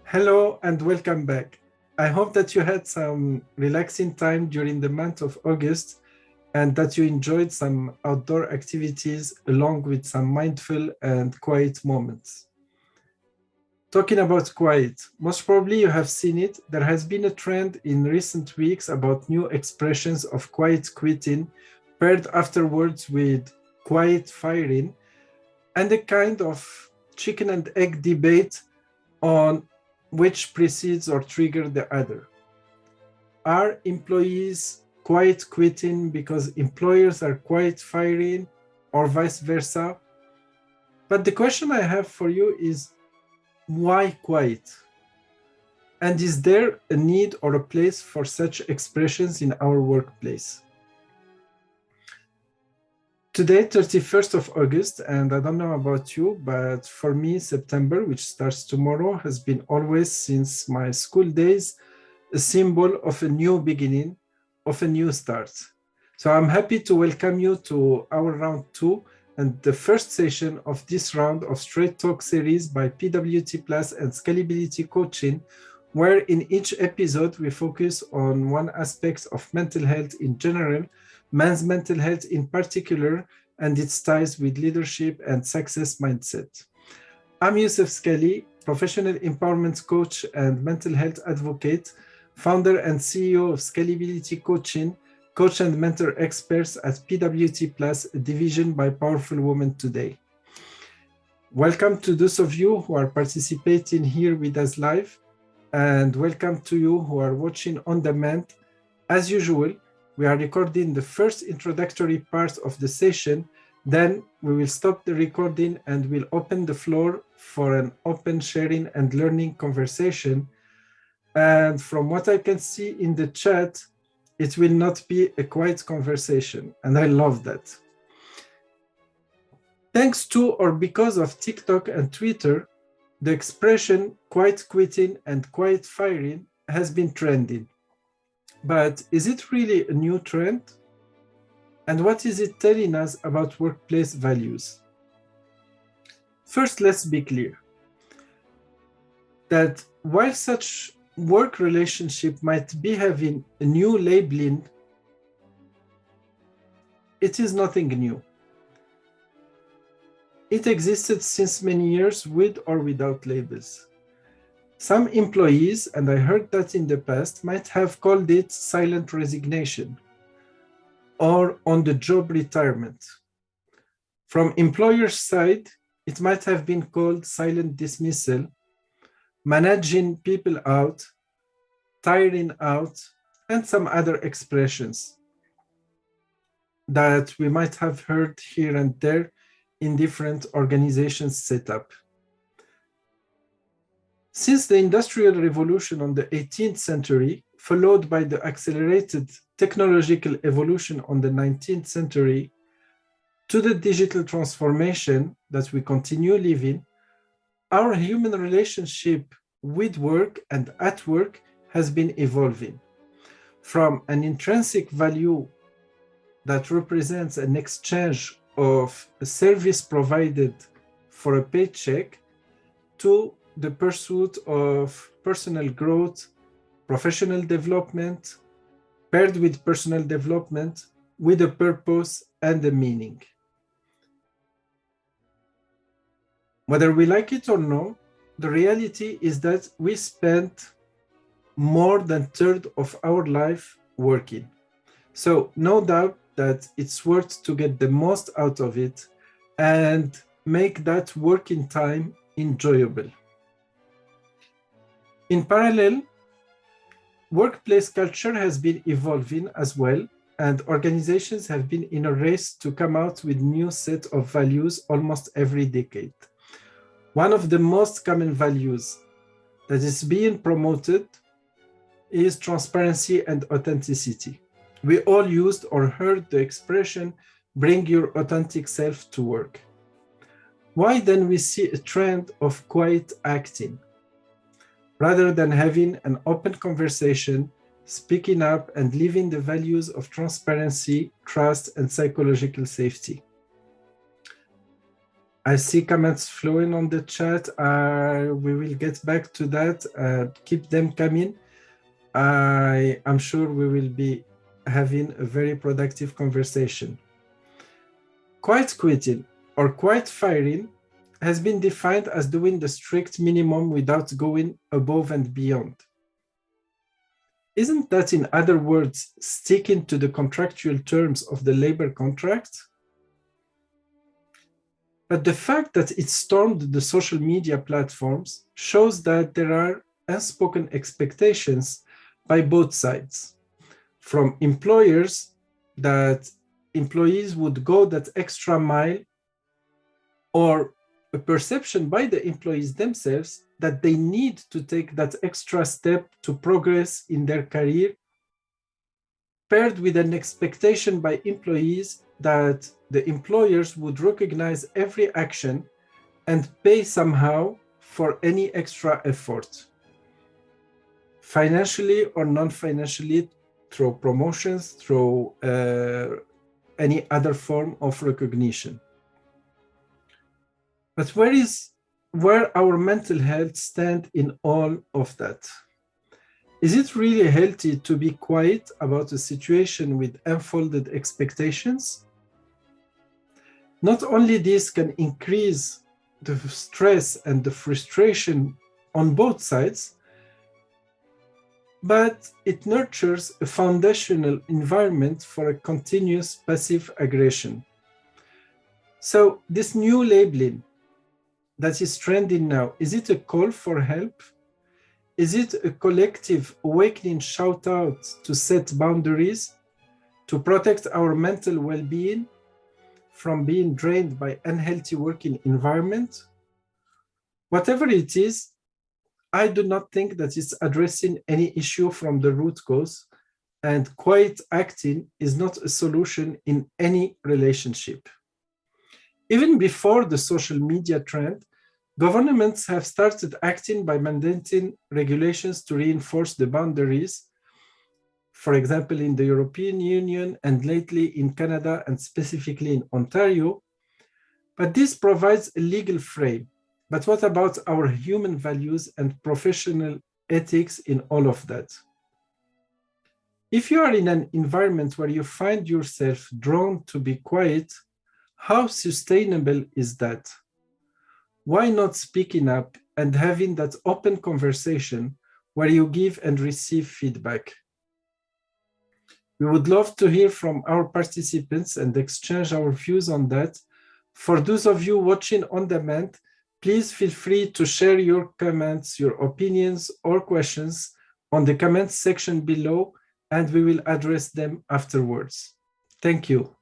Hello and welcome back. I hope that you had some relaxing time during the month of August and that you enjoyed some outdoor activities along with some mindful and quiet moments. Talking about quiet, most probably you have seen it. There has been a trend in recent weeks about new expressions of quiet quitting paired afterwards with quiet firing and a kind of chicken and egg debate on which precedes or trigger the other. Are employees quiet quitting because employers are quiet firing or vice versa? But the question I have for you is why quiet? And is there a need or a place for such expressions in our workplace? Today, 31st of August, and I don't know about you, but for me, September, which starts tomorrow, has been always since my school days, a symbol of a new beginning, of a new start. So I'm happy to welcome you to our round 2 and the first session of this round of Straight Talk series by PWT Plus and SKALLIbility Coaching, where in each episode we focus on one aspect of mental health in general, men's mental health in particular, and its ties with leadership and success mindset. I'm Youssef Skalli, professional empowerment coach and mental health advocate, founder and CEO of SKALLIbility Coaching, coach and mentor experts at PWT Plus, a division by Powerful Women Today. Welcome to those of you who are participating here with us live, and welcome to you who are watching on demand. As usual, we are recording the first introductory part of the session. Then we will stop the recording and we'll open the floor for an open sharing and learning conversation. And from what I can see in the chat, it will not be a quiet conversation. And I love that. Thanks to or because of TikTok and Twitter, the expression quiet quitting and quiet firing has been trending. But is it really a new trend? And what is it telling us about workplace values? First, let's be clear that while such work relationship might be having a new labeling, it is nothing new. It existed since many years with or without labels. Some employees, and I heard that in the past, might have called it silent resignation or on-the-job retirement. From employer's side, it might have been called silent dismissal, managing people out, tiring out, and some other expressions that we might have heard here and there in different organizations set up. Since the Industrial Revolution on the 18th century, followed by the accelerated technological evolution on the 19th century, to the digital transformation that we continue living, our human relationship with work and at work has been evolving from an intrinsic value that represents an exchange of a service provided for a paycheck to the pursuit of personal growth, professional development, paired with personal development, with a purpose and a meaning. Whether we like it or not, the reality is that we spent more than a third of our life working. So no doubt that it's worth to get the most out of it and make that working time enjoyable. In parallel, workplace culture has been evolving as well, and organizations have been in a race to come out with new set of values almost every decade. One of the most common values that is being promoted is transparency and authenticity. We all used or heard the expression, bring your authentic self to work. Why then we see a trend of quiet acting? Rather than having an open conversation, speaking up and living the values of transparency, trust, and psychological safety. I see comments flowing on the chat. We will get back to that. Keep them coming. I am sure we will be having a very productive conversation. Quiet quitting or quiet firing has been defined as doing the strict minimum without going above and beyond. Isn't that, in other words, sticking to the contractual terms of the labor contract? But the fact that it stormed the social media platforms shows that there are unspoken expectations by both sides, from employers that employees would go that extra mile, or a perception by the employees themselves that they need to take that extra step to progress in their career, paired with an expectation by employees that the employers would recognize every action and pay somehow for any extra effort, financially or non-financially, through promotions, through any other form of recognition. But where our mental health stand in all of that? Is it really healthy to be quiet about a situation with unfolded expectations? Not only this can increase the stress and the frustration on both sides, but it nurtures a foundational environment for a continuous passive aggression. So this new labeling that is trending now, is it a call for help? Is it a collective awakening shout out to set boundaries, to protect our mental well-being from being drained by unhealthy working environment? Whatever it is, I do not think that it's addressing any issue from the root cause, and quiet acting is not a solution in any relationship. Even before the social media trend, governments have started acting by mandating regulations to reinforce the boundaries, for example, in the European Union and lately in Canada and specifically in Ontario. But this provides a legal frame. But what about our human values and professional ethics in all of that? If you are in an environment where you find yourself drawn to be quiet, how sustainable is that? Why not speaking up and having that open conversation where you give and receive feedback? We would love to hear from our participants and exchange our views on that. For those of you watching on demand, please feel free to share your comments, your opinions, or questions on the comments section below, and we will address them afterwards. Thank you.